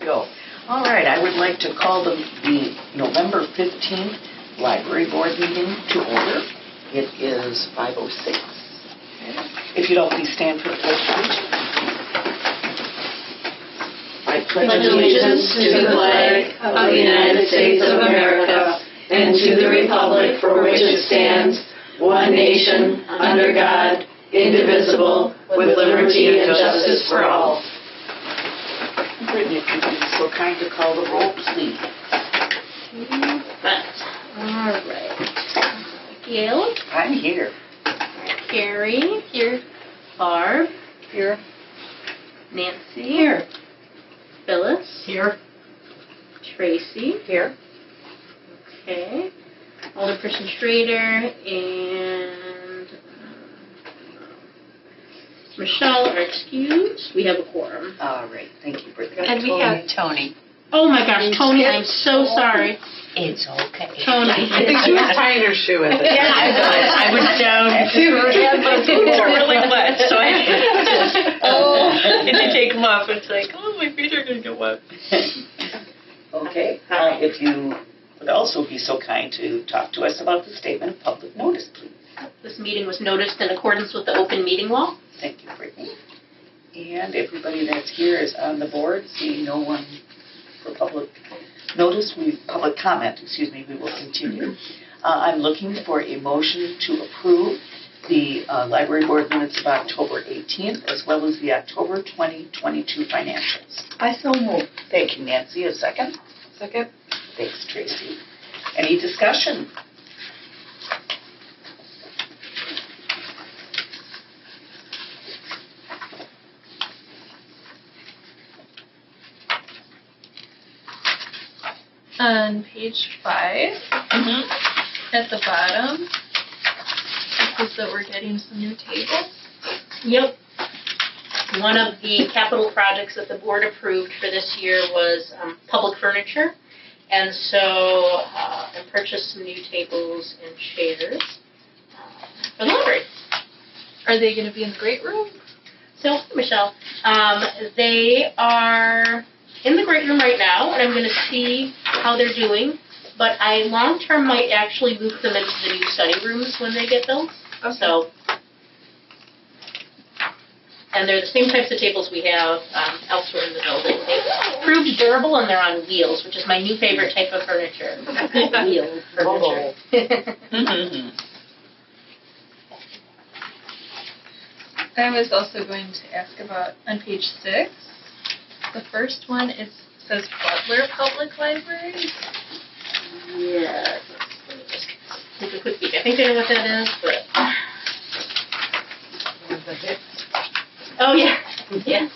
go. All right, I would like to call the November 15th Library Board meeting to order. It is 5:06. If you'd all please stand for the pledge, please. I pledge allegiance to the flag of the United States of America and to the republic for which it stands, one nation, under God, indivisible, with liberty and justice for all. Brittany, if you'd be so kind to call the roll, please. All right. Gail? I'm here. Carrie? Here. Barb? Here. Nancy? Here. Phyllis? Here. Tracy? Here. Okay. Alderperson Schrader and Michelle are excused. We have a quorum. All right, thank you, Brittany. And we have Tony. Oh my gosh, Tony, I'm so sorry. It's okay. Tony. I think she was tying her shoe at the Yeah, I was down really wet, so I had to take them off. It's like, oh, my feet are going to get wet. Okay, if you would also be so kind to talk to us about the statement of public notice, please. This meeting was noticed in accordance with the open meeting law. Thank you, Brittany. And everybody that's here is on the board. Seeing no one for public notice, public comment, we will continue. I'm looking for a motion to approve the library board minutes of October 18th as well as the October 2022 financials. I so move. Thank you, Nancy. A second? Second. Thanks, Tracy. Any discussion? On page 5, at the bottom, it says that we're getting some new tables. Yep. One of the capital projects that the board approved for this year was public furniture. And so I purchased some new tables and chairs for the library. Are they going to be in the great room? So, Michelle, they are in the great room right now, and I'm going to see how they're doing. But I long-term might actually move them into the new study rooms when they get built. Okay. So, and they're the same types of tables we have elsewhere in the building. They've proved durable, and they're on wheels, which is my new favorite type of furniture. Wheel furniture. I was also going to ask about, on page 6, the first one says Butler Public Library. Yes. Let me just take a quick peek. I think I know what that is, but... Oh, yeah. Yes.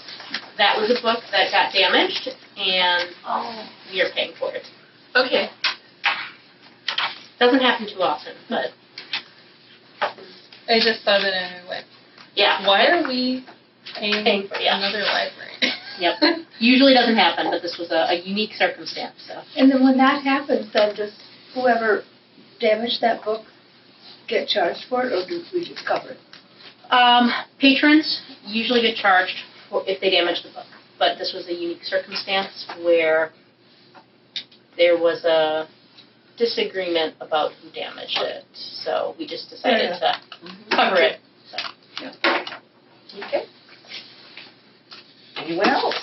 That was a book that got damaged, and we are paying for it. Okay. Doesn't happen too often, but... I just saw that and I went, Yeah. why are we paying for another library? Yep. Usually doesn't happen, but this was a unique circumstance. So. And then when that happens, then does whoever damaged that book get charged for it, or do we just cover it? Patrons usually get charged if they damage the book, but this was a unique circumstance where there was a disagreement about who damaged it, so we just decided to cover it. So. Yeah. Okay. Anyone else?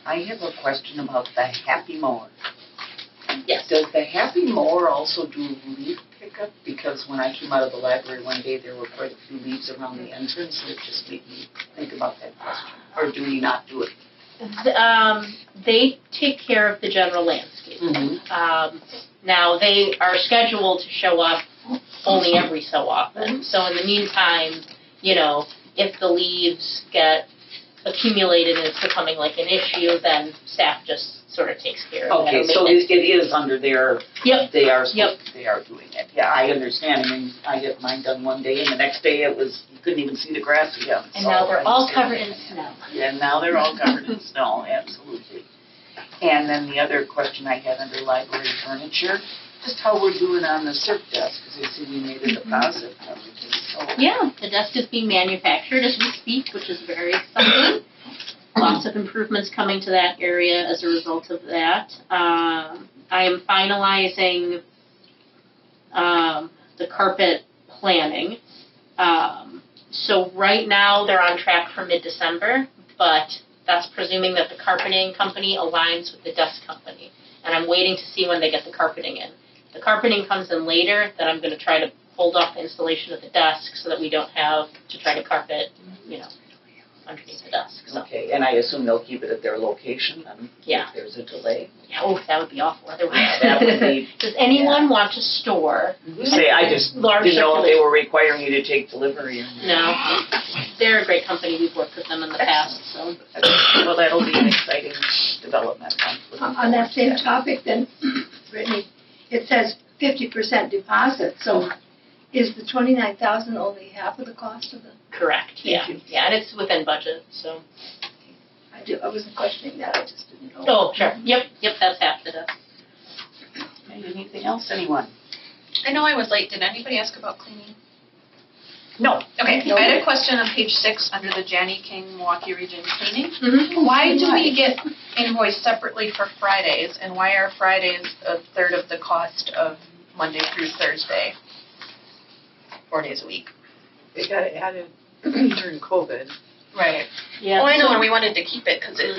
I have a question about the Happy Mower. Yes. Does the Happy Mower also do leaf pickup? Because when I came out of the library one day, there were quite a few leaves around the entrance, and it just made me think about that question. Or do we not do it? They take care of the general landscape. Now, they are scheduled to show up only every so often. So in the meantime, if the leaves get accumulated and it's becoming like an issue, then staff just sort of takes care of it. Okay, so it is under their, Yep. they are doing it. Yeah, I understand. I mean, I get mine done one day, and the next day you couldn't even see the grass again. And now they're all covered in snow. Yeah, now they're all covered in snow, absolutely. And then the other question I had under library furniture, just how we're doing on the circ desk, because I see we made a deposit. Yeah, the desk is being manufactured as we speak, which is very exciting. Lots of improvements coming to that area as a result of that. I am finalizing the carpet planning. So right now they're on track for mid-December, but that's presuming that the carpeting company aligns with the desk company. And I'm waiting to see when they get the carpeting in. If the carpeting comes in later, then I'm going to try to hold off the installation of the desk so that we don't have to try to carpet, underneath the desk. So. Okay, and I assume they'll keep it at their location then? Yeah. If there's a delay? Yeah, that would be awful otherwise. That would be. Does anyone want to store? Say, I just Large didn't know if they circulation. were requiring you to take delivery. No. They're a great company. We've worked with them in the past. So. Well, that'll be an exciting development. On that same topic then, Brittany, it says 50% deposit, so is the 29,000 only half of the cost of the? Correct. Yeah. Thank you. Yeah, and it's within budget. So. I wasn't questioning that, I just didn't know. Oh, sure. Yep. That's half the desk. Okay, anything else, anyone? I know I was late. Did anybody ask about cleaning? No. Okay, I had a question on page 6 under the Janney King Milwaukee Region cleaning. Mm-hmm. Why do we get invoiced separately for Fridays, and why are Fridays a third of the cost of Monday through Thursday? 4 days a week. It got added during COVID. Right. Yeah. Well, I know, and we wanted to keep it because it.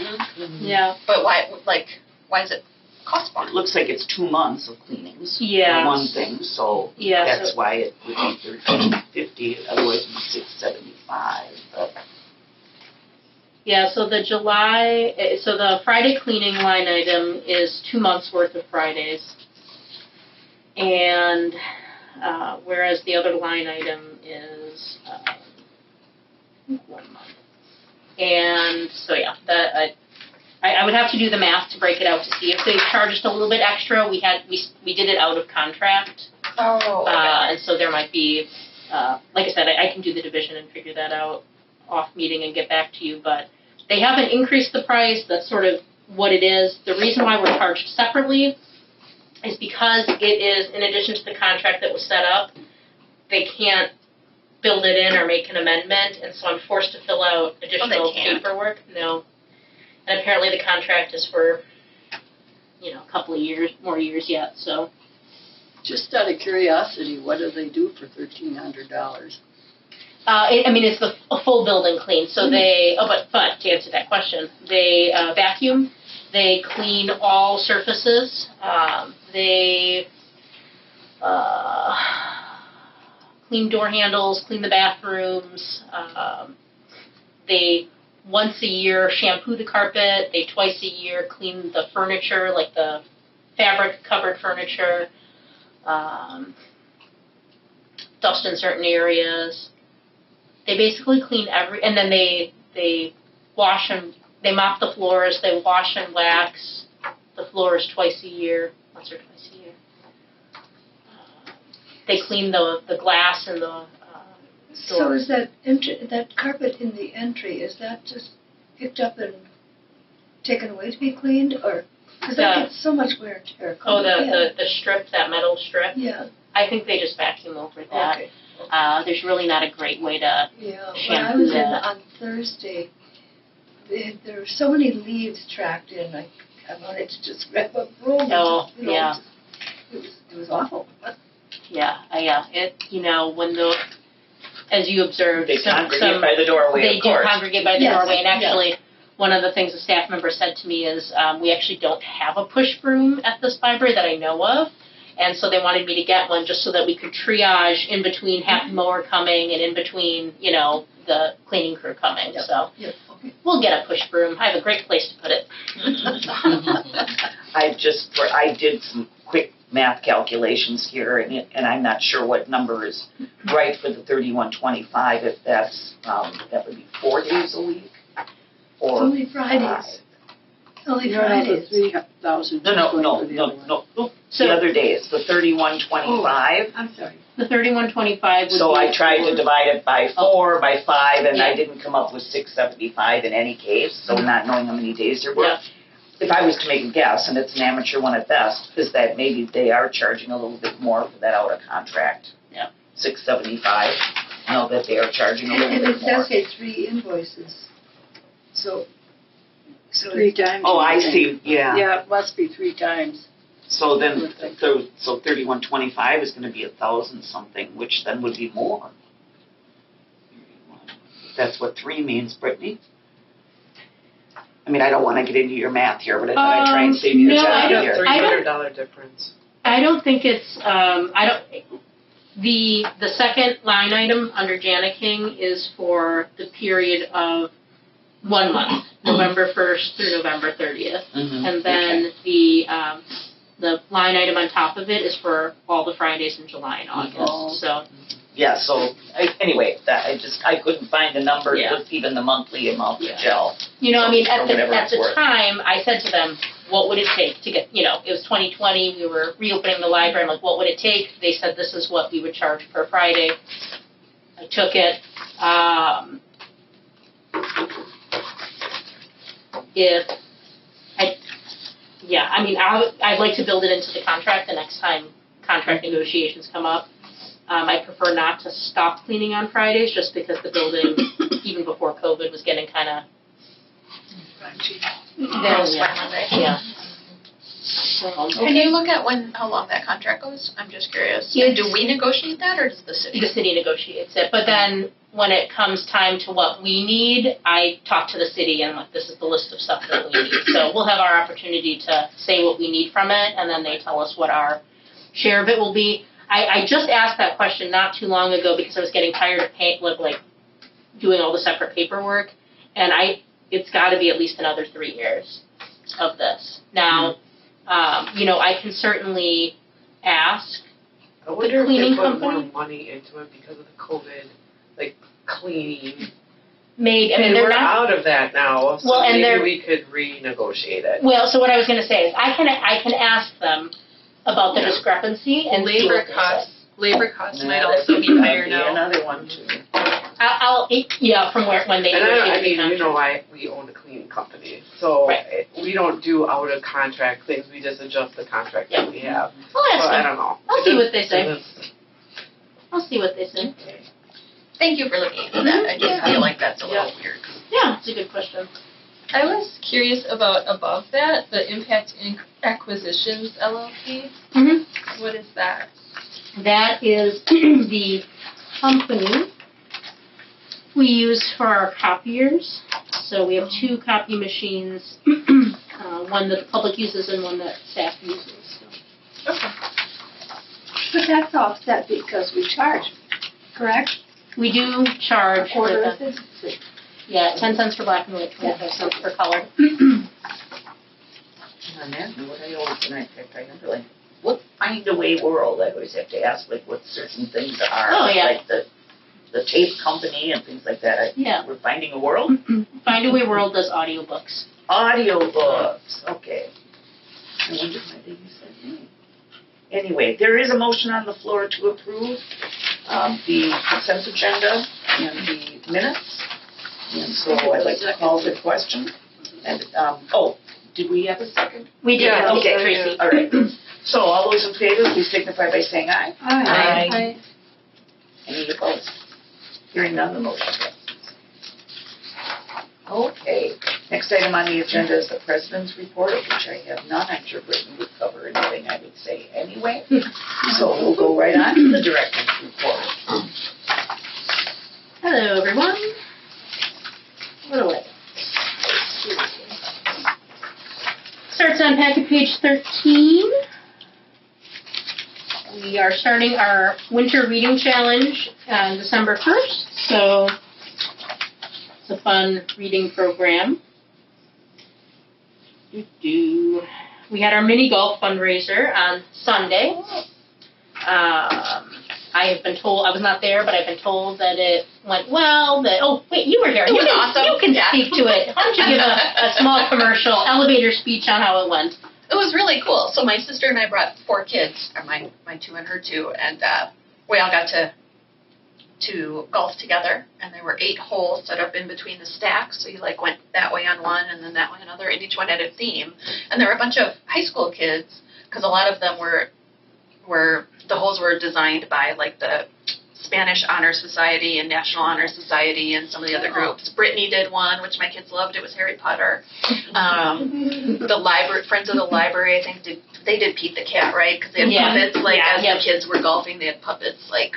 Yeah. But why does it cost more? It looks like it's 2 months of cleanings. Yeah. For one thing, so Yeah, that's so- why it would be $13.50, otherwise it'd be $6.75. But Yeah, so the Friday cleaning line item is 2 months worth of Fridays. And whereas the other line item is 1 month. And so yeah, I would have to do the math to break it out to see if they charged a little bit extra. We did it out of contract. Oh. And so there might be, like I said, I can do the division and figure that out off meeting and get back to you, but they haven't increased the price. That's sort of what it is. The reason why we're charged separately is because it is, in addition to the contract that was set up, they can't build it in or make an amendment, and so I'm forced to fill out additional paperwork. No. And apparently the contract is for, a couple of more years yet, so. Just out of curiosity, what do they do for $1,300? It's a full building clean, so they, but to answer that question, they vacuum, they clean all surfaces, they clean door handles, clean the bathrooms, they once a year shampoo the carpet, they twice a year clean the furniture, like the fabric covered furniture, dust in certain areas. They basically clean and then they wash and they mop the floors, they wash and wax the floors once or twice a year. They clean the glass and the doors. So is that carpet in the entry, is that just picked up and taken away to be cleaned, or because that gets so much wear and tear? The strip, that metal strip. Yeah. I think they just vacuum over that. Okay. There's really not a great way to When I was in that. on Thursday, there were so many leaves tracked in. I wanted to just grab a broom. Oh, and yeah. It was awful. Yeah. As you observed, they congregate by the doorway, they of course. do congregate by the Yes, doorway, and yes. actually, one of the things a staff member said to me is, we actually don't have a push broom at this library that I know of, and so they wanted me to get one just so that we could triage in between half the mower coming and in between, the cleaning crew coming. Yep. So Yep. Okay. we'll get a push broom. I have a great place to put it. I did some quick math calculations here, and I'm not sure what number is right for the 3125. If that's that would be 4 days a week, or Only Fridays. Only Fridays. 3,000. No. So- The other days, the 3125. I'm sorry. The 3125 would So be I tried to divide it by 4, by 5, and I Yeah. didn't come up with 675 in any case, so not knowing how many days there were. Yeah. If I was to make a guess, and it's an amateur one at best, is that maybe they are charging a little bit more for that out of contract. Yeah. 675. know that they are charging a little And bit it more. does say 3 invoices. So 3 times. Oh, I see, yeah. Yeah, it must be 3 times. So then, so 3125 is gonna be 1,000 something, which then would be more. That's what 3 means, Brittany? I mean, I don't wanna get into your math here, but I thought I'd try and save you a no, job I don't- here. $300 difference. I don't think it's, the second line item under Jana King is for the period of 1 month, November 1st through November 30th. Mhm, And then the line item on top of it is for all the Fridays in July and August, so. Yeah, so, anyway, I couldn't find the number, Yeah. with even the monthly amount to Yeah. gel. You know, I mean, Or at the whatever it's worth. time, I said to them, what would it take to get, you know, it was 2020, we were reopening the library, I'm like, what would it take? They said this is what we would charge per Friday. I took it. I'd like to build it into the contract the next time contract negotiations come up. I prefer not to stop cleaning on Fridays, just because the building, even before COVID, was getting kind of. Girls by Monday. Yeah. Can you look at how long that contract goes? I'm just curious. It's- Do we negotiate that, or does the city? The city negotiates it, but then when it comes time to what we need, I talk to the city and I'm like, this is the list of stuff that we need. So we'll have our opportunity to say what we need from it, and then they tell us what our share of it will be. I just asked that question not too long ago because I was getting tired of doing all the separate paperwork, and it's got to be at least another 3 years of this. Now, I can certainly ask. I wonder if cleaning they put company? more money into it because of the COVID, cleaning. Maybe, I mean, And they're we're not. out of that now, so Well, and maybe they're- we could renegotiate it. Well, so what I was going to say is I can ask them about the Yeah. discrepancy and see Labor what they say. Labor costs might Yeah, also be higher that'd now. Another one too. From when they And negotiate the contract. we own a cleaning company, so Right. we don't do out of contract things, we just adjust the contract that we have. I'll So ask I them. don't know. I'll see what they say. Doesn't- I'll see what they say. Thank you for looking into that. I just feel like that's a little weird. Yeah, it's a good question. I was curious about above that, the Impact Acquisitions LLC. Mm-hmm. What is that? That is the company we use for our copiers. So we have 2 copy machines, one that the public uses and one that staff uses. So. Okay. But that's offset because we charge, correct? We do charge A quarter with of the, it? yeah, 10 cents for black and white, 25 cents for color. On that note, I always, I underline, find a way world, I always have to ask what certain things are. Oh, yeah. Like the tape company and things like that. Yeah. We're finding a world? Find Away World does audiobooks. Audiobooks, okay. I wonder why they use that name. Anyway, there is a motion on the floor to approve the consent agenda and the minutes. And so I'd like to call the question. And, did we have a second? We did, Yeah, okay, okay. Tracy. All right. So all those in favor, please signify by saying aye. Aye. Any opposed? Hearing none, the motion passes. Okay, next item on the agenda is the President's Report, of which I have none. I'm sure Brittany would cover anything I would say anyway. So we'll go right on to the Director's Report. Hello, everyone. What do I? Starts on packet page 13. We are starting our winter reading challenge on December 1st, so it's a fun reading program. We had our mini golf fundraiser on Sunday. I have been told, I was not there, but I've been told that it went well, wait, you were here. It was awesome. You can Yeah. speak to it. Why don't you give a small commercial elevator speech on how it went? It was really cool. So my sister and I brought 4 kids, or my 2 and her 2, and we all got to golf together. And there were 8 holes set up in between the stacks. So you went that way on one, and then that way on another, and each one had a theme. And there were a bunch of high school kids, because a lot of them were the holes were designed by the Spanish Honor Society and National Honor Society and some of the other groups. Brittany did one, which my kids loved. It was Harry Potter. The library, Friends of the Library, I think, did Pete the Cat, right? Because they had puppets, like, as the kids were golfing, they had puppets, like,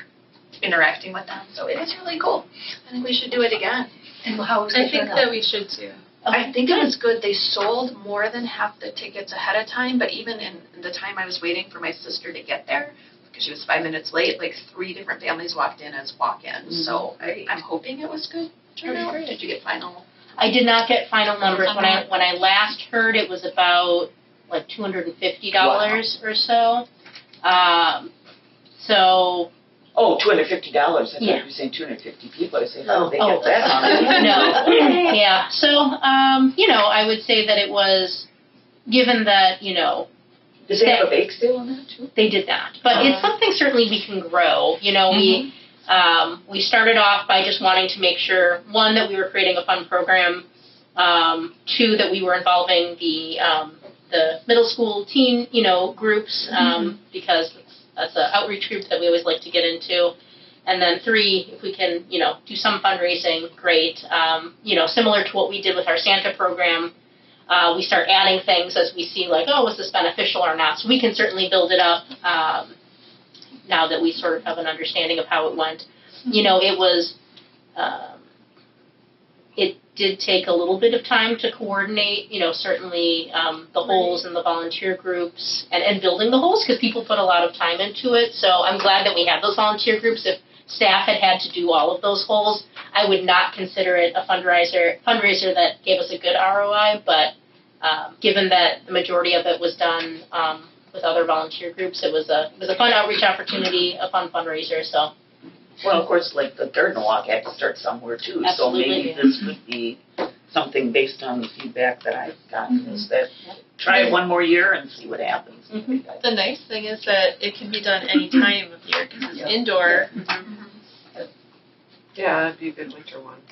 interacting with them. So it is really cool. I think we should do it again. And how was I think that we should too. I think it was good. They sold more than half the tickets ahead of time, but even in the time I was waiting for my sister to get there, because she was 5 minutes late, like 3 different families walked in as walk-ins. So I'm hoping it was good turnout. Did you get final? I did not get final numbers. When I last heard, it was about like $250 or so. So. Oh, $250. I thought you were saying 250 people. I said, oh, they get that. No. Yeah. So, I would say that it was, given that, Did they have a bake sale on that too? They did not. But it's something certainly we can grow. We started off by just wanting to make sure, 1, that we were creating a fun program, 2, that we were involving the middle school teen, groups, because that's an outreach group that we always like to get into. And then 3, if we can, do some fundraising, great. Similar to what we did with our Santa program, we start adding things as we see, like, oh, was this beneficial or not? So we can certainly build it up now that we sort of have an understanding of how it went. It was, it did take a little bit of time to coordinate, certainly the holes and the volunteer groups and building the holes, because people put a lot of time into it. So I'm glad that we have those volunteer groups. If staff had to do all of those holes, I would not consider it a fundraiser that gave us a good ROI, but given that the majority of it was done with other volunteer groups, it was a fun outreach opportunity, a fun fundraiser. So. Well, of course, like the Garden Walk had to start somewhere too. Absolutely. So maybe this would be something based on the feedback that I've gotten is that try it one more year and see what happens. The nice thing is that it can be done any time of year because it's indoor. Yeah, that'd be a good winter one.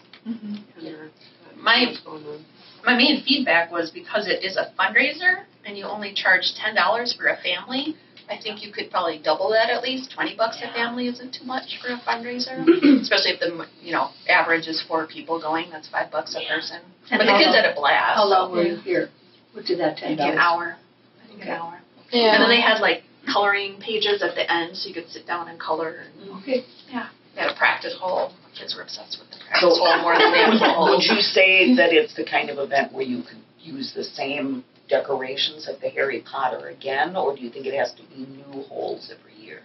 My main feedback was because it is a fundraiser and you only charge $10 for a family, I think you could probably double that at least. $20 a family isn't too much for a fundraiser, especially if the average is 4 people going. That's $5 a person. And but the kids had a blast. How long were you here? What did that take? An hour. I think an hour. Yeah. And then they had like coloring pages at the end, so you could sit down and color. Okay. Yeah. They had a practice hole. Kids were obsessed with the practice hole more than the actual hole. Would you say that it's the kind of event where you could use the same decorations of the Harry Potter again, or do you think it has to be new holes every year?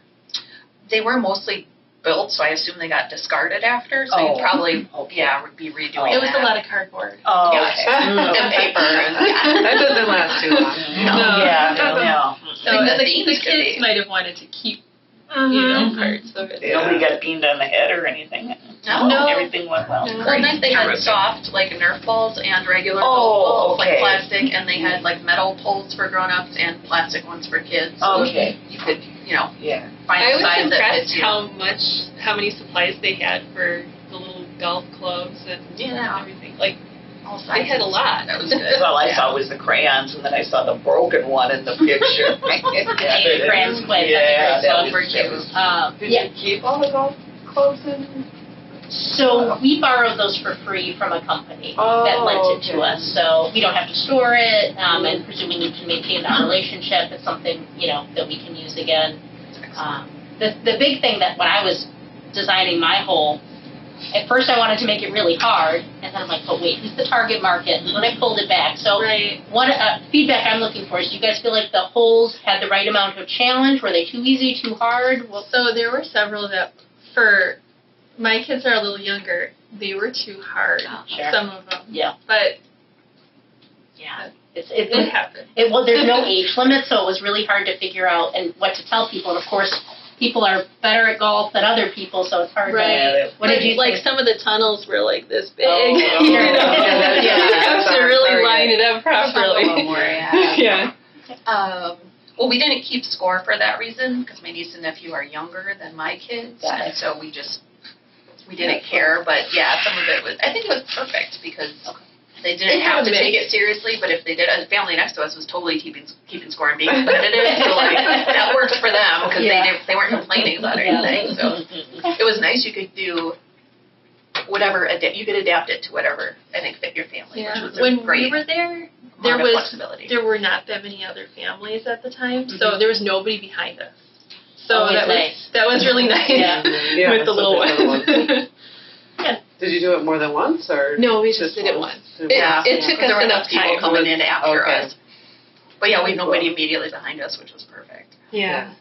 They were mostly built, so I assume they got discarded after, so you'd probably, would be redoing It was that. a lot of cardboard. Oh, And paper. That doesn't last too long. No. Yeah. So Like the the themes could kids be. might have wanted to keep, parts of it. Nobody got beamed on the head or anything? No. Everything went well? No. Well, nice, they had Terrific. soft, like Nerf balls and regular Oh, balls, okay. like plastic, and they had like metal poles for grown-ups and plastic ones for kids. So Okay. you could, Yeah. find I a was size that impressed fits you. how many supplies they had for the little golf clubs and everything. Like, All they had a sizes. lot. That was good. Well, I saw was the crayons, and then I saw the broken one in the picture. Crayons quick. Yeah, that Super was cute. Did you keep all the golf clubs in? So we borrowed those for free from a company that lent it to us. So we don't have to store it, and presuming you can maintain that relationship, it's something, that we can use again. The big thing that when I was designing my hole, at first I wanted to make it really hard, and then I'm like, but wait, who's the target market? And then I pulled it back. So one feedback I'm looking for is, do you guys feel like the holes had the right amount of challenge? Were they too easy, too hard? So there were several that, for my kids are a little younger, they were too hard. Sure. Some of them. Yeah. But It happened. well, there's no age limit, so it was really hard to figure out and what to tell people. And of course, people are better at golf than other people, so it's hard to. What did you like think? some of the tunnels were like this big. Oh, you have to really Sorry. line it up properly. Yeah. Well, we didn't keep score for that reason because my niece and nephew are younger than my kids, Got it. and so we didn't care. But yeah, some of it was. I think it was perfect because they didn't have to take it seriously. But if they did, the family next to us was totally keeping score and being competitive. So like that worked for them because they weren't complaining about anything. So it was nice. nice. You could do whatever, you could adapt it to whatever I think fit your family. Yeah. Which was a When great we were there, amount of flexibility. there were not that many other families at the time, so there was nobody behind us. So Always that was really nice Yeah. Yeah, with the little that's ones. Did you do it more than once or? No, we just did it once. Yeah, It took there us were enough people time. coming in after Okay. us. But yeah, we had nobody immediately behind us, which was perfect. Yeah.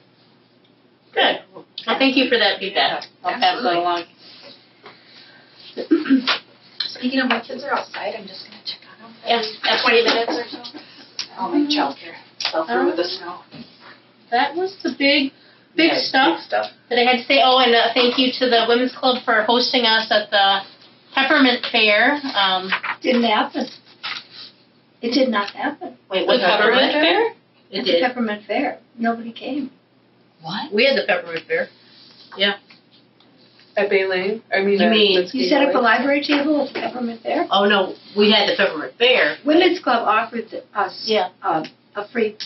Good. Well, thank you for that feedback. I'll pass that absolutely. along. Speaking of, my kids are outside. I'm just gonna check on them. Yes, every 20 minutes or so. I'll make childcare. Fell through with the snow. That was the big stuff Stuff. that I had to say. Oh, and thank you to the Women's Club for hosting us at the Peppermint Fair. Didn't happen. It did not happen. Wait, The what Peppermint Fair? At the Peppermint Fair. Nobody came. What? We had the Peppermint Fair. At Bay Lane? I mean, You mean- at You set up a Muskego. library table at the Peppermint Fair? Oh, no, we had the Peppermint Fair Women's Club offered us Yeah. a free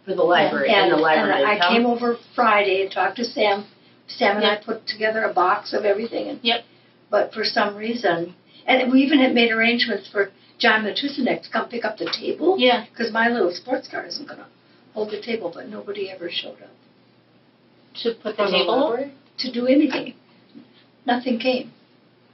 for the library, and and the library I didn't come. came over Friday and talked to Sam. Sam and I put together a box of everything. And, Yep. But for some reason, and we even had made arrangements for John Matusinek to come pick up the table. Yeah. Because my little sports car isn't going to hold the table, but nobody ever showed up To put the table? to do anything. Nothing came.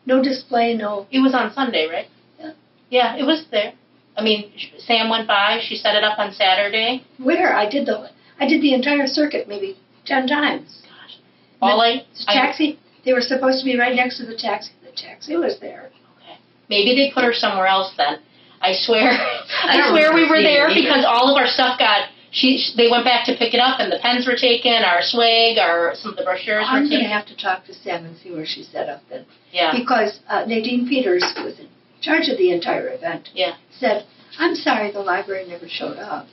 No display, no. It was on Sunday, right? Yeah. Yeah, it was there. I mean, Sam went by. She set it up on Saturday. Where? I did the entire circuit maybe 10 times. All The taxi, they were supposed to be right next to the taxi. The taxi was there. Maybe they put her somewhere else then. I swear. I don't swear we remember were seeing there it either. because all of our stuff got. They went back to pick it up and the pens were taken. Our swag, some of the brochures I'm were going to taken. have to talk to Sam and see where she set up then. Yeah. Because Nadine Peters, who was in charge of the entire event, Yeah. said, I'm sorry the library never showed up.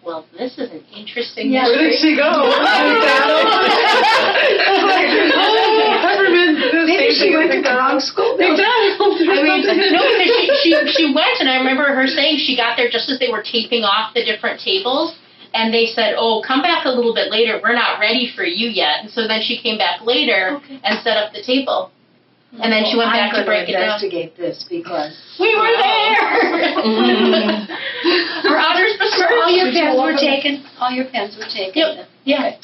Well, this is an interesting. Yeah. Where did she go? Peppermint. Maybe she went to the wrong school building. I mean, no, because she went, and I remember her saying she got there just as they were taping off the different tables, and they said, "Oh, come back a little bit later. We're not ready for you yet." And so then she came back later and set up the table, and then she went back to break it down. I'm going to investigate this because We were there. Our honors all your besmirched. pens were taken. All your pens were taken. Yep. Yeah.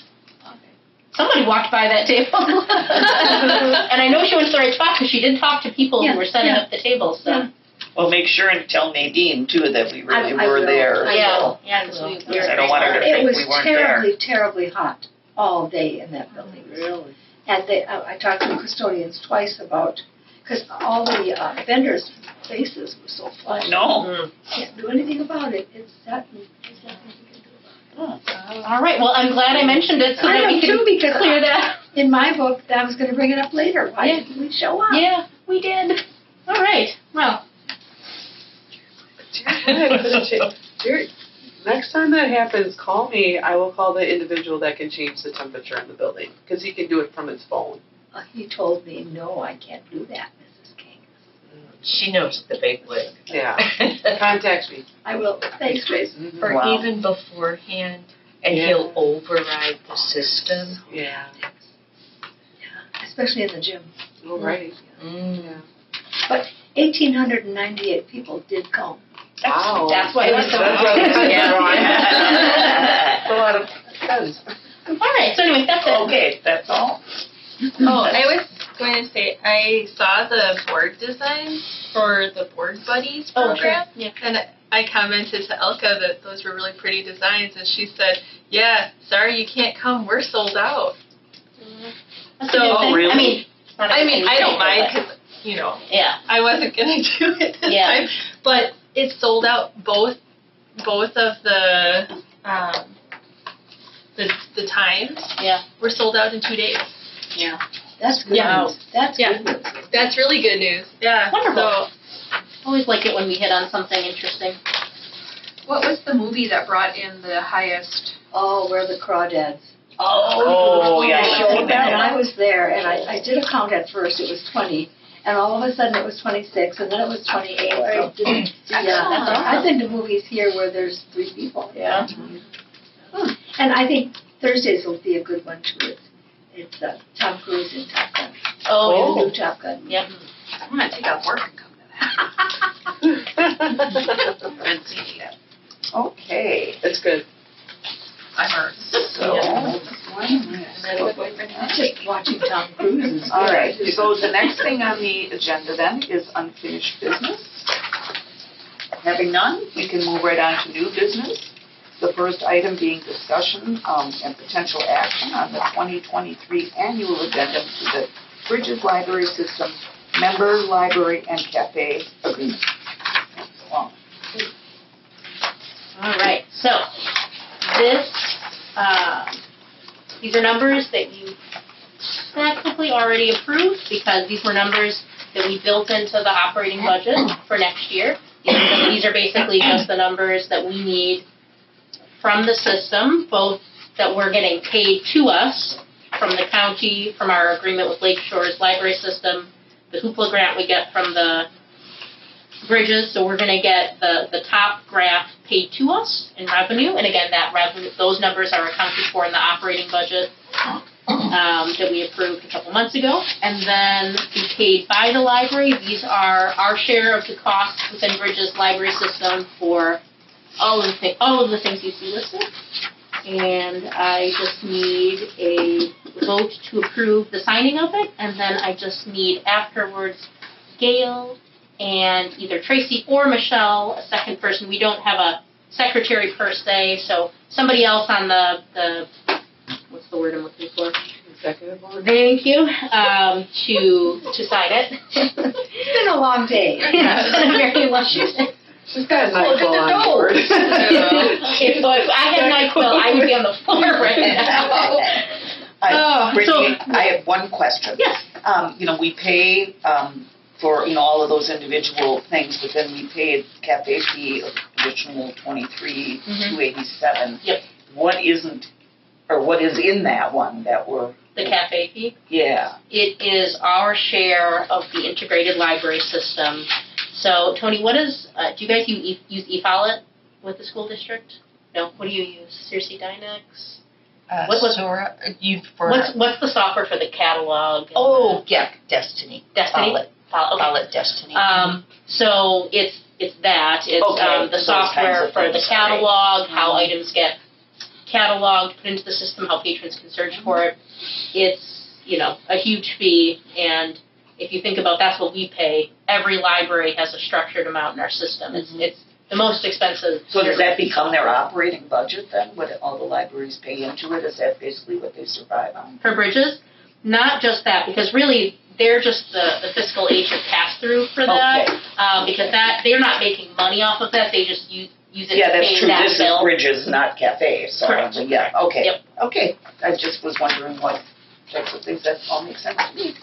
Somebody walked by that table. And I know she went to the right spot because she did talk to people Yeah, who were setting yeah. up the tables. So. Yeah. Well, make sure and tell Nadine too that we really I were will. there. I Yeah, will. yeah, because we Because I don't want her to It think was we weren't terribly, terribly hot all day in that building. Really? And I talked to the custodians twice about, because all the vendors' faces were so flushed. No. Can't do anything about it. It's that, there's nothing we can do about it. All right. Well, I'm glad I mentioned it so I that we am can too, because clear that. in my book, I was going to bring it up later. Why Yeah. didn't we show up? Yeah, we did. All right. Well, Jared, next time that happens, call me. I will call the individual that can change the temperature in the building because he can do it from his phone. He told me, no, I can't do that, Mrs. King. She knows the big wig. Yeah. Contact me. I will. Thanks, Trace. Or Wow. even beforehand, and Yeah. he'll override the system. Yeah. Especially in the gym. All right. Mm. Yeah. But 1,898 people did come. Wow. that's why it was so That's hard. a lot of friends. All right. So anyway, that's it. Okay, that's all. Oh, I was going to say, I saw the board design for the Board Buddies Oh, program, sure. Yeah. and I commented to Elka that those were really pretty designs, and she said, yeah, sorry you can't come, we're sold out. That's So- a good thing. really? I mean, it's not I everything mean, I you don't think, mind but- because, you know, Yeah. I wasn't going to do it this Yeah. time, but it sold out both of the times Yeah. were sold out in 2 days. Yeah. That's good Yeah. news. That's Yeah. good news. That's really good news. Yeah. Wonderful. So, Always like it when we hit on something interesting. What was the movie that brought in the highest? Oh, where the crawdads. Oh, yeah. They I showed know that, and that. I was there, and I did a count at first. It was 20, and all of a sudden it was 26, and then it was 28. So, yeah, I've been to movies here where there's 3 people. Yeah. And I think Thursdays will be a good one too. It's Tom Cruise in Top Gun. Oh, The new Top Gun. Yep. I'm gonna take out work and come to that. I haven't seen it yet. Okay, It's good. I heard. so, Just watching Tom Cruise is all good. right, so the next thing on the agenda then is unfinished business. Having none, we can move right on to new business. The first item being discussion and potential action on the 2023 annual addendum to the Bridges Library System Member Library and Cafe Agreement. Well, All right, so these are numbers that you technically already approved because these were numbers that we built into the operating budget for next year. These are basically just the numbers that we need from the system, both that we're getting paid to us from the county, from our agreement with Lake Shore's library system, the Hoopla grant we get from the bridges, so we're going to get the top graph paid to us in revenue, and again, that revenue, those numbers are accounted for in the operating budget that we approved a couple months ago, and then be paid by the library. These are our share of the costs within Bridges library system for all of the things you see listed. And I just need a vote to approve the signing of it, and then I just need afterwards Gail and either Tracy or Michelle, a second person. We don't have a secretary per se, so somebody else on the what's the word I'm looking for? Executive board. Thank you. To sign it. It's been a long day. It's been a very luscious. She's got a NyQuil on board. If I had NyQuil, I would be on the floor right now. Brittany, I have one question. Yes. We pay for, all of those individual things, but then we paid cafe fee of additional $23,287. Yep. What is in that one that we're... The cafe fee? Yeah. It is our share of the integrated library system. So, Tony, what is, do you guys use eFollet with the school district? No? What do you use? Cersei Dynex? What's the software for the catalog? Destiny. Destiny? Follett Destiny. So it's that. It's the software for the catalog, how items get cataloged, put into the system, how patrons can search for it. It's, a huge fee, and if you think about that's what we pay, every library has a structured amount in our system. It's the most expensive. So does that become their operating budget then, what all the libraries pay into it? Is that basically what they survive on? For Bridges? Not just that, because really they're just the fiscal agent pass-through for that, because they're not making money off of that, they just use it to that's pay true. that This bill. is Bridges, not Cafe. So, Correct. Yeah, okay. Yep. Okay. I just was wondering what types of things. That all makes sense to me.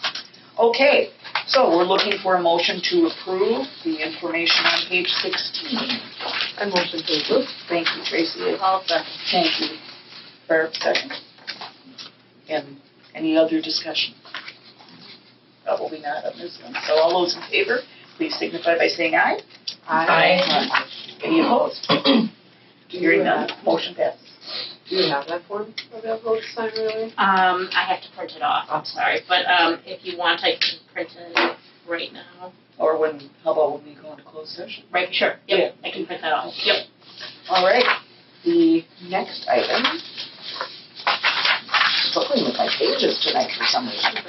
Okay. So we're looking for a motion to approve the information on page 16. I motion to approve. Thank you, Tracy. All the Thank you. Barb, second. And any other discussion? Probably not on this one. So all those in favor, please signify by saying aye. Aye. Any opposed? Hearing none, motion passes. Do you have that form available to sign, really? I have to print it off, I'm sorry, but if you want, I can print it right now. Or how about when we go into closed session? Right, sure, yep, I can print that off, yep. All right, the next item, struggling with my pages tonight for some reason.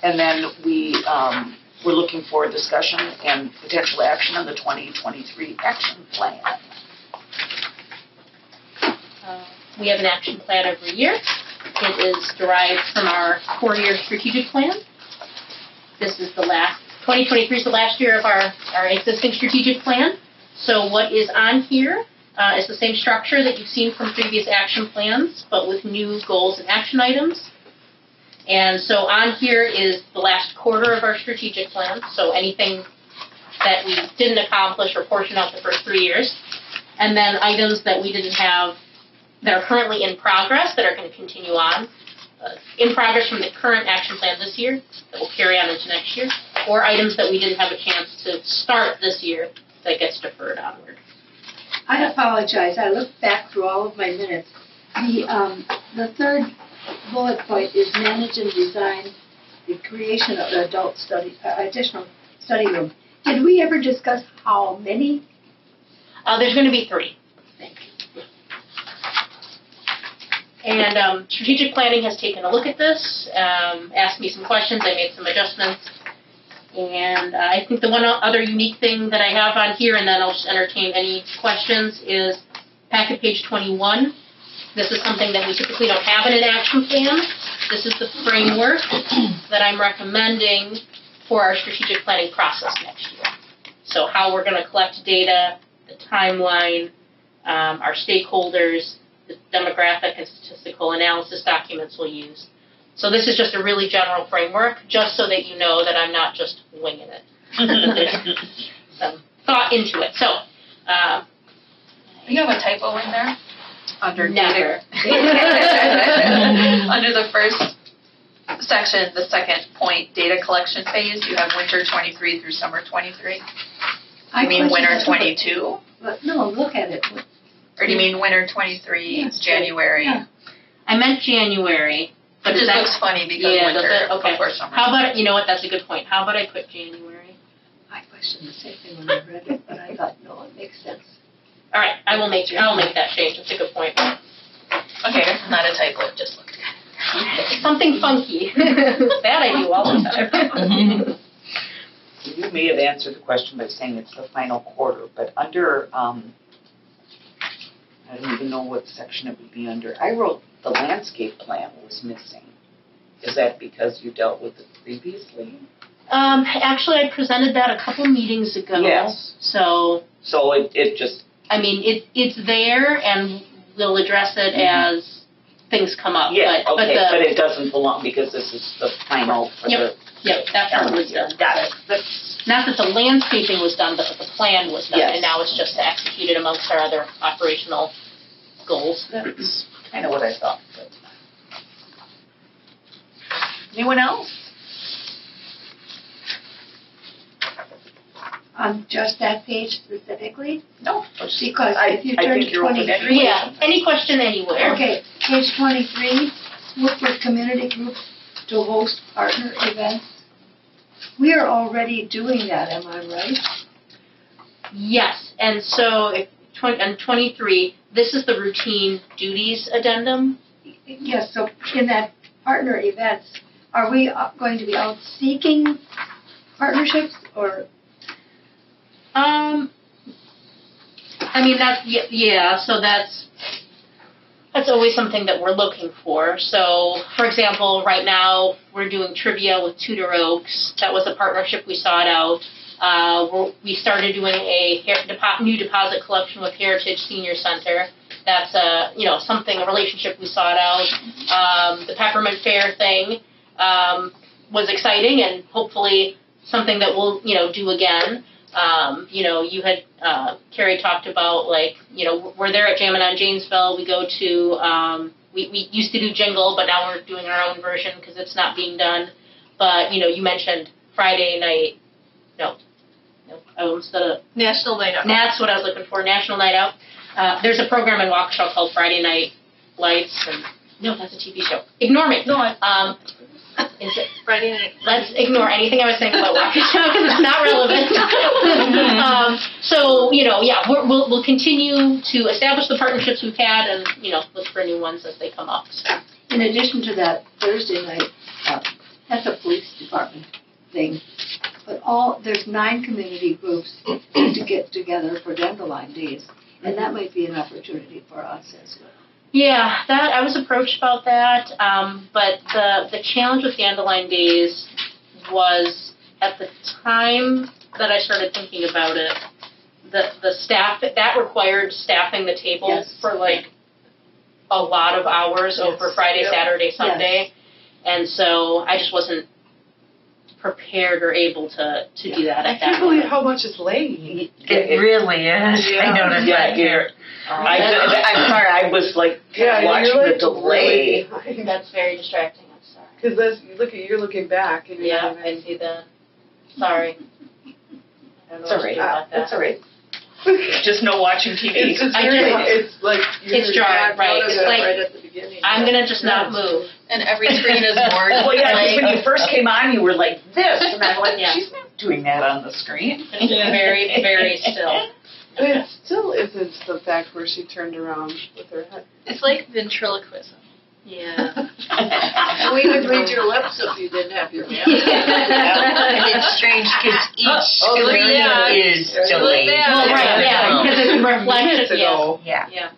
And then we're looking for a discussion and potential action on the 2023 action plan. We have an action plan every year. It is derived from our 4-year strategic plan. This is 2023 is the last year of our existing strategic plan. So what is on here is the same structure that you've seen from previous action plans, but with new goals and action items. And so on here is the last quarter of our strategic plan, so anything that we didn't accomplish or portion out the first 3 years. And then items that we didn't have that are currently in progress that are going to continue on. In progress from the current action plan this year that will carry on into next year, or items that we didn't have a chance to start this year that gets deferred onward. I apologize. I looked back through all of my minutes. The third bullet point is manage and design the creation of an adult study, additional study room. Did we ever discuss how many? There's going to be 3. Thank you. And strategic planning has taken a look at this, asked me some questions, I made some adjustments. And I think the one other unique thing that I have on here, and then I'll just entertain any questions, is packet page 21. This is something that we typically don't have in an action plan. This is the framework that I'm recommending for our strategic planning process next year. So how we're going to collect data, the timeline, our stakeholders, the demographic and statistical analysis documents we'll use. So this is just a really general framework, just so that you know that I'm not just winging it. There's some thought into it. So, You have a typo in there? Under never. Under the first section, the second point, data collection phase, you have winter 23 through summer 23. You mean winter 22? But no, look at it. Or do you mean winter 23, Yes, January? yeah. I meant January. But it just looks funny because Yeah, winter does it? Okay. before summer. How about, you know what, that's a good point. How about I put January? I questioned the same thing when I read it, but I thought, no, it makes sense. All right, I'll make that change. That's a good point. Okay, not a typo, it just looked good. Something funky. That I do all the time. You may have answered the question by saying it's the final quarter, but under, I don't even know what section it would be under. I wrote the landscape plan was missing. Is that because you dealt with it previously? Actually, I presented that a couple meetings ago. Yes. So it just. I mean, it's there, and we'll address it as things come up. Yeah, but but it doesn't belong because this is the final for the. Yep, that part was done. Got it. Not that the landscaping was done, but that the plan was done, Yes. and now it's just to execute it amongst our other operational goals. That's kind of what I thought. But. Anyone else? On just that page specifically? No. Because if you I turn think to you're open 23. Yeah, any question anywhere. Okay, page 23, work with community groups to host partner events. We are already doing that, am I right? Yes, and so on 23, this is the routine duties addendum. Yes, so in that partner events, are we going to be out seeking partnerships or? I mean, so that's always something that we're looking for. So, for example, right now we're doing trivia with Tudor Oaks. That was a partnership we sought out. We started doing a new deposit collection with Heritage Senior Center. That's a relationship we sought out. The Peppermint Fair thing was exciting and hopefully something that we'll do again. You had, Carrie talked about, we're there at Jammin' on Janesville. We go to, we used to do Jingle, but now we're doing our own version because it's not being done. But, you mentioned Friday night, National Night Out. That's what I was looking for, National Night Out. There's a program in Waukesha called Friday Night Lights, and no, that's a TV show. Ignore me. No, Is it? Friday night. Let's ignore anything I was saying about Waukesha because it's not relevant. We'll continue to establish the partnerships we've had and, look for new ones as they come up. So. In addition to that Thursday night, that's a police department thing, but there's 9 community groups to get together for Dandelion Days, and that might be an opportunity for us as well. Yeah, I was approached about that, but the challenge with Dandelion Days was at the time that I started thinking about it, the staff that required staffing the table for a lot of hours over Friday, Saturday, Sunday, and so I just wasn't prepared or able to do that at that I can't believe moment. how much is late. It really is. Yeah. I noticed that here. I'm sorry, I was watching the delay. That's very distracting. I'm sorry. Because you're looking back and you're Yeah, I see that. Sorry. I don't know It's what all to right. do about that. It's all right. Just no watching TV. It's I very, just- it's like It's jarring, right? It's like right at the beginning. beginning. I'm gonna just not move. And every screen is more Well, yeah, 'cause like, when you first came on, you were like this, and I'm like, Yeah. she's not doing that on the screen. It's very, very still. But it still isn't the fact where she turned around with her head. It's like ventriloquism. Yeah. We would read your lips if you didn't have your mask. And it's strange because each screen is delayed. Well, right, yeah, because it's Minutes reflected, yeah. ago. Yeah.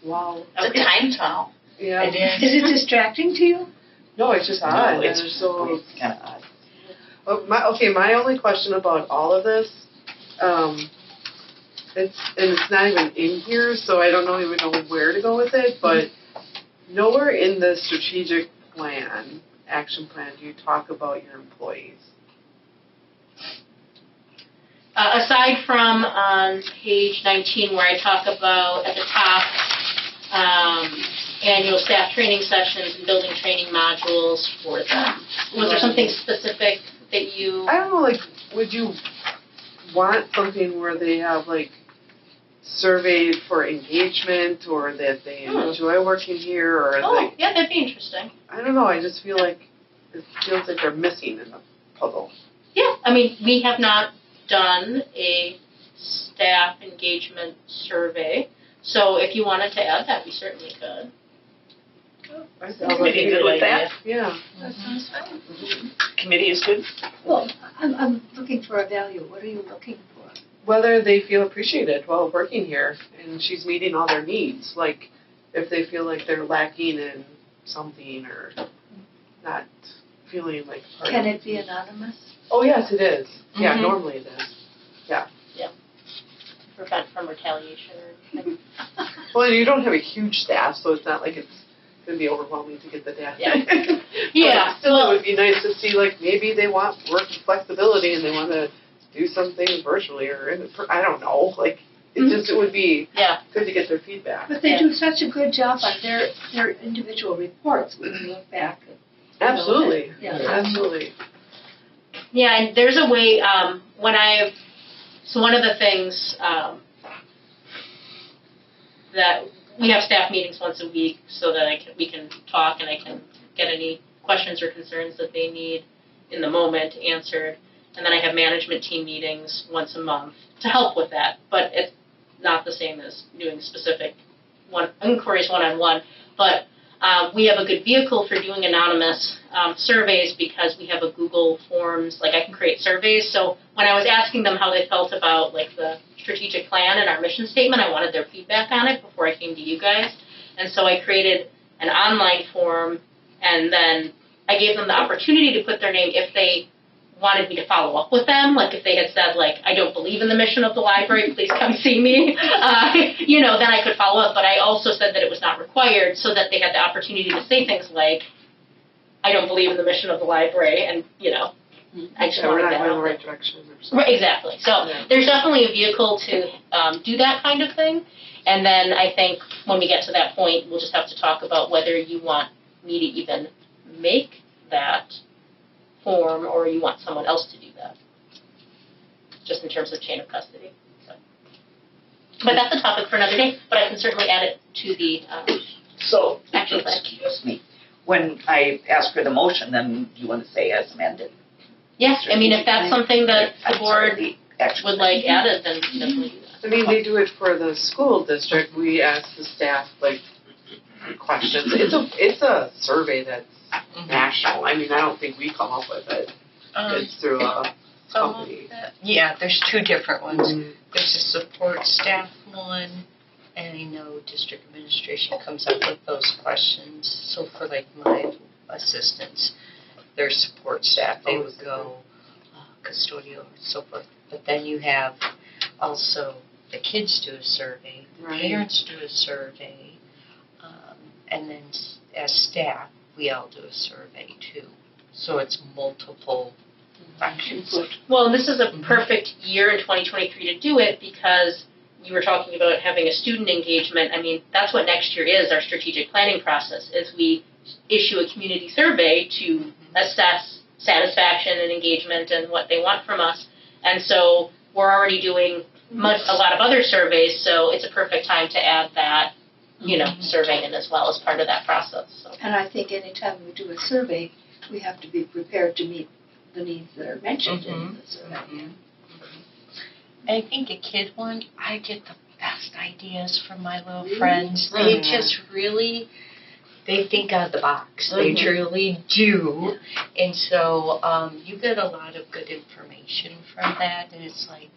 Wow. it's a time tunnel. Yeah. It is. Is it distracting to you? No, it's just No, odd. it's It's so. it's kind of odd. My only question about all of this, it's not even in here, so I don't even know where to go with it, but nowhere in the strategic plan, action plan, do you talk about your employees. Aside from on page 19 where I talk about at the top, annual staff training sessions and building training modules for them. Was there something specific that you? I don't know, like, would you want something where they have, like, surveyed for engagement, or that they enjoy working here, or Oh, yeah, that'd be interesting. I don't know, I just feel like it feels like they're missing in the puzzle. Yeah, I mean, we have not done a staff engagement survey, so if you wanted to add that, we certainly could. I Committee good with that? Yeah. That sounds fine. Committee is good? Well, I'm looking for a value. What are you looking for? Whether they feel appreciated while working here and she's meeting all their needs, like if they feel like they're lacking in something or not feeling like part Can of it be anonymous? Oh yes, it is. Yeah, Mhm. normally it is. Prevent from retaliation or anything. Well, you don't have a huge staff, so it's not like it's going to be overwhelming to get the data. Yeah. But Yeah, still, well- it would be nice to see, like, maybe they want work flexibility and they want to do something virtually or I don't know. Like, it would be Yeah. good to get their feedback. But they do such a good job on their individual reports when you look back. Absolutely. Yeah. Absolutely. Yeah, and there's a way, so one of the things that we have staff meetings once a week so that we can talk and I can get any questions or concerns that they need in the moment answered. And then I have management team meetings once a month to help with that. But it's not the same as doing specific inquiries one-on-one. But we have a good vehicle for doing anonymous surveys because we have a Google Forms, like I can create surveys. So when I was asking them how they felt about like the strategic plan and our mission statement, I wanted their feedback on it before I came to you guys. And so I created an online form, and then I gave them the opportunity to put their name if they wanted me to follow up with them, like if they had said, like, I don't believe in the mission of the library, please come see me, then I could follow up. But I also said that it was not required so that they had the opportunity to say things like, I don't believe in the mission of the library, and, I just We're wanted not that going in the out right there. direction or something. Right, exactly. So there's definitely a vehicle to do that kind of thing. And then I think when we get to that point, we'll just have to talk about whether you want me to even make that form or you want someone else to do that, just in terms of chain of custody. So. But that's a topic for another day, but I can certainly add it to the So, action plan. excuse me, when I ask for the motion, then you want to say as amended? Yeah, I mean, if that's something that the I'm sorry, board the action would plan. like added, then we can definitely do that. I mean, they do it for the school district. We ask the staff, like, questions. It's a survey that's national. I mean, I don't think we come up with it. It's through a company. Yeah, there's two different ones. Mhm. There's a support staff one, and I know district administration comes up with those questions. So for like my assistants, their support staff, they would go custodial and so forth. But then you have also the kids do a survey, the Right. parents do a survey, and then as staff, we all do a survey too. So it's multiple actions. Well, and this is a perfect year in 2023 to do it because you were talking about having a student engagement. I mean, that's what next year is, our strategic planning process, is we issue a community survey to assess satisfaction and engagement and what they want from us. And so we're already doing a lot of other surveys, so it's a perfect time to add that survey in as well as part of that process, so. And I think anytime we do a survey, we have to be prepared to meet the needs that are mentioned in the survey. I think a kid one, I get the best ideas from my little friends. They just really, they think out of the box. They truly do. And so you get a lot of good information from that, and it's like,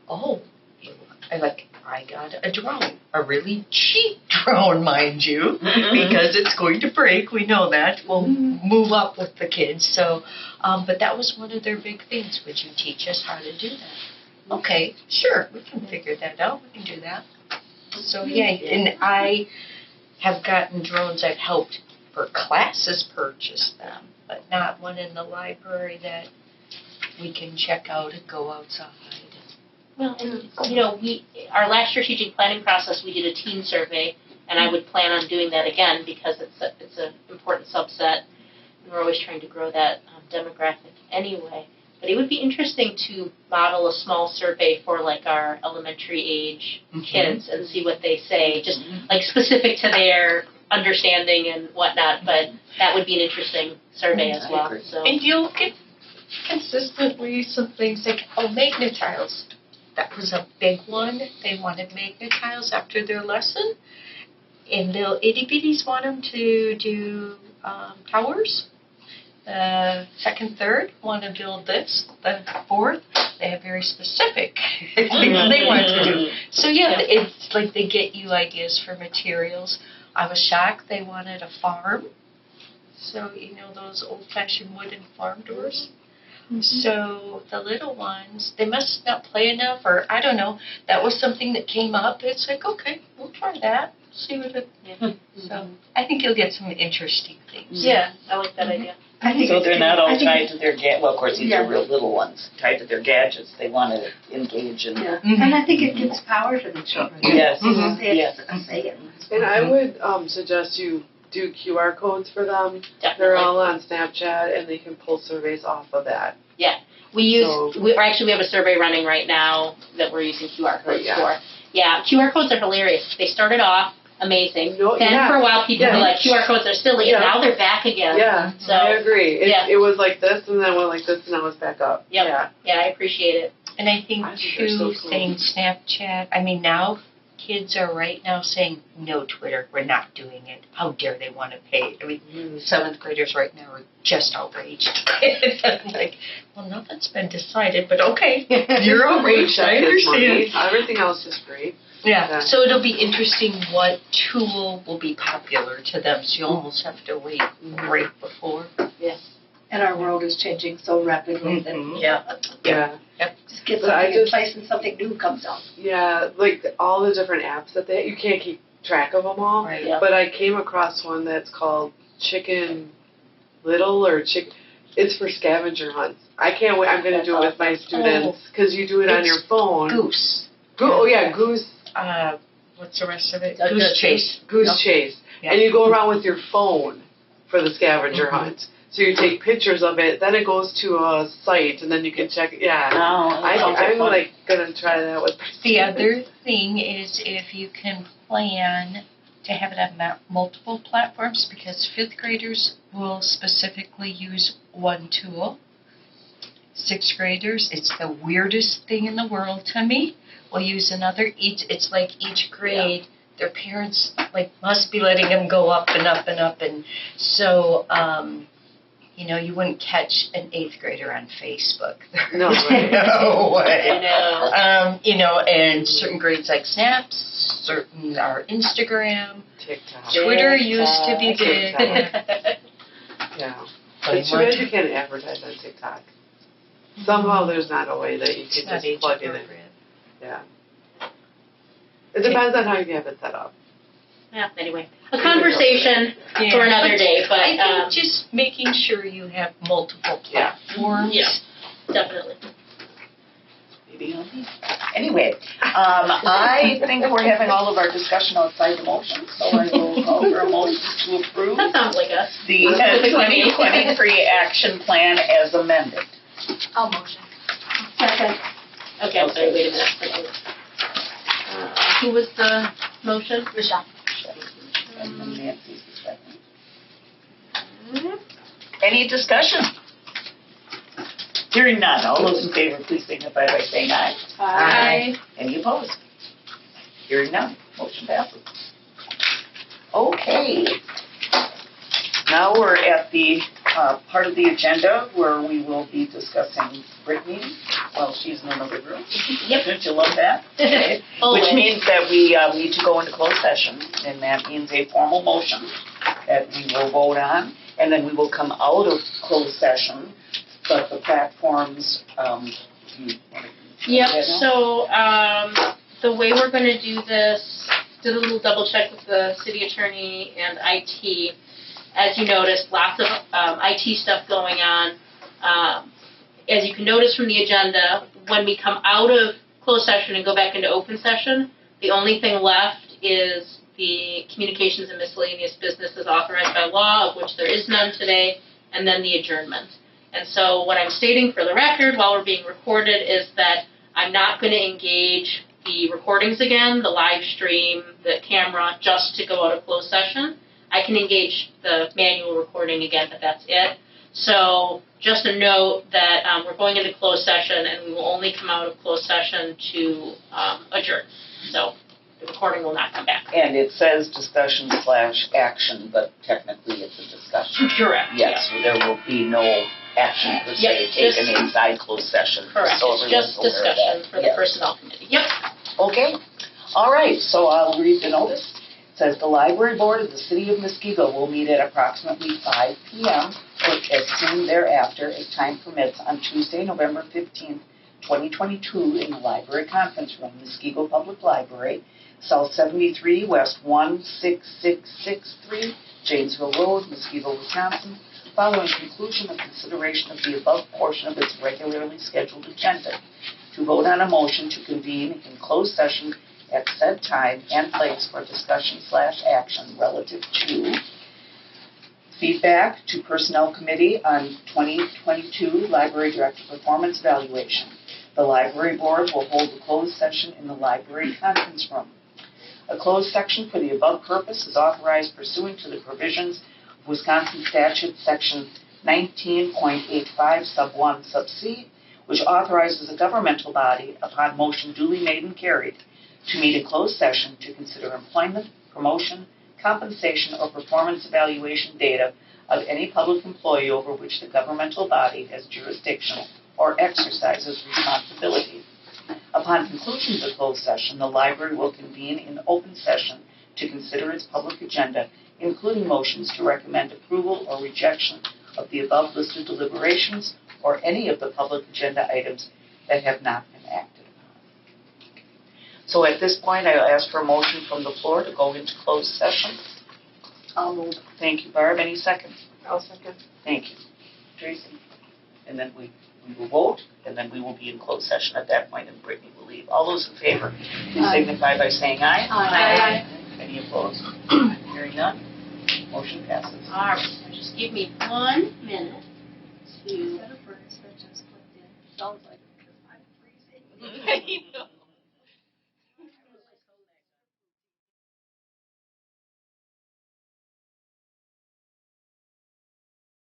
oh, I got a drone, a really cheap drone, mind you, because it's going to break. We know that. We'll move up with the kids. So, but that was one of their big things. Would you teach us how to do that? Okay, sure, we can figure that out. We can do that. So yeah, and I have gotten drones. I've helped for classes purchase them, but not one in the library that we can check out and go outside. Well, and, our last strategic planning process, we did a teen survey, and I would plan on doing that again because it's an important subset. And we're always trying to grow that demographic anyway. But it would be interesting to model a small survey for like our elementary age kids and see what they say, just like specific to their understanding and whatnot. But that would be an interesting survey as well. So. And you'll get consistently some things like, magnet tiles. That was a big one. They wanted magnet tiles after their lesson. And little itty-bitties want them to do towers. The second, third want to build this. The fourth, they have very specific things they want to do. So it's like they get you ideas for materials. I was shocked they wanted a farm. So, those old-fashioned wooden farm doors. So the little ones, they must not play enough, or I don't know. That was something that came up. It's like, okay, we'll try that. See what it. So I think you'll get some interesting things. Yeah, I like that idea. So they're not all tied to their well, of course, these are real little ones, tied to their gadgets. They want to engage in. Yeah. And I think it gives power to the children. Yes. Yes. And I would suggest you do QR codes for them. Definitely. They're all on Snapchat, and they can pull surveys off of that. Yeah, we have a survey running right now that we're using QR codes for. Yeah, QR codes are hilarious. They started off amazing. Then for a while people were like, QR codes are silly, and now they're back again. Yeah, so, I agree. It was like this, and then went like this, and now it's back up. Yeah, I appreciate it. And I think, too, saying Snapchat, now kids are right now saying, no Twitter, we're not doing it. How dare they want to pay? Seventh graders right now are just outraged. I'm like, well, nothing's been decided, but okay, you're outraged, I understand. Everything else is free. Yeah, so it'll be interesting what tool will be popular to them, so you almost have to wait right before. Yeah. And our world is changing so rapidly that just get something in place and something new comes out. Yeah, like all the different apps that you can't keep track of them all. Right. Yeah. But I came across one that's called Chicken Little or Chicken. It's for scavenger hunts. I can't wait. I'm going to do it with my students because you do it on your phone. Goose. Goose. What's the rest of it? Goose Chase. Goose Chase. Yeah. And you go around with your phone for the scavenger hunt. So you take pictures of it, then it goes to a site, and then you can check it. Yeah. I'm like going to try that with the other thing is if you can plan to have it on multiple platforms, because fifth graders will specifically use one tool. Sixth graders, it's the weirdest thing in the world to me, will use another. It's like each grade, their parents must be letting them go up and up and up, and so you wouldn't catch an eighth grader on Facebook. No way. I know. And certain grades like Snaps, certain are Instagram, TikTok. Twitter used to be big. Yeah. It's too bad you can't advertise on TikTok. Somehow there's not a way that you can just plug it in. Yeah. It depends on how you have it set up. Yeah, anyway, a conversation for another day, but I think just making sure you have multiple platforms. Yeah, definitely. Anyway, I think we're having all of our discussion outside the motion, so I will call for a motion to approve. That sounds like us. The 2023 action plan as amended. I'll motion. Second. Okay, I'm sorry, wait a minute. Who was the motion? Michelle. And then Nancy's the second. Any discussion? Hearing none, all those in favor, please signify by saying aye. Aye. Any opposed? Hearing none, motion passes. Okay. Now we're at the part of the agenda where we will be discussing Brittany while she's in another room. Yep. Don't you love that? Okay. Which means that we need to go into closed session, and that means a formal motion that we will vote on, and then we will come out of closed session, but the platforms, you want to Yep, so the way we're going to do this, did a little double check with the city attorney and IT. As you noticed, lots of IT stuff going on. As you can notice from the agenda, when we come out of closed session and go back into open session, the only thing left is the communications and miscellaneous business as authorized by law, of which there is none today, and then the adjournment. And so what I'm stating for the record while we're being recorded is that I'm not going to engage the recordings again, the live stream, the camera, just to go out of closed session. I can engage the manual recording again, but that's it. So just a note that we're going into closed session, and we will only come out of closed session to adjourn. So the recording will not come back. And it says discussion/action, but technically it's a discussion. Correct. Yes, there will be no action per se taken inside closed session. Correct. So It's just everyone's aware of discussion that. for the personnel committee. Yep. Okay. All right, so I'll read the notice. It says the library board of the city of Muskego will meet at approximately 5 p.m. or as soon thereafter as time permits on Tuesday, November 15th, 2022 in the library conference room, Muskego Public Library, South 73 West 16663, Janesville Road, Muskego, Wisconsin, following conclusion of consideration of the above portion of its regularly scheduled agenda, to vote on a motion to convene in closed session at said time and place for discussion/action relative to feedback to Personnel Committee on 2022 Library Director Performance Evaluation. The Library Board will hold a closed session in the library conference room. A closed section for the above purpose is authorized pursuant to the provisions of Wisconsin Statute Section 19.85 Sub 1 Sub C, which authorizes a governmental body, upon motion duly made and carried, to meet in closed session to consider employment, promotion, compensation, or performance evaluation data of any public employee over which the governmental body has jurisdiction or exercises responsibility. Upon conclusion of the closed session, the library will convene in open session to consider its public agenda, including motions to recommend approval or rejection of the above listed deliberations or any of the public agenda items that have not been acted upon. So at this point, I'll ask for a motion from the floor to go into closed session. I'll move. Thank you, Barb. Any second? I'll second. Thank you. Tracy? And then we will vote, and then we will be in closed session at that point, and Brittany will leave. All those in favor, please signify by saying aye. Aye. Any opposed? Hearing none, motion passes. All right. So just give me 1 minute to. Sounds like, because I'm freezing. I know.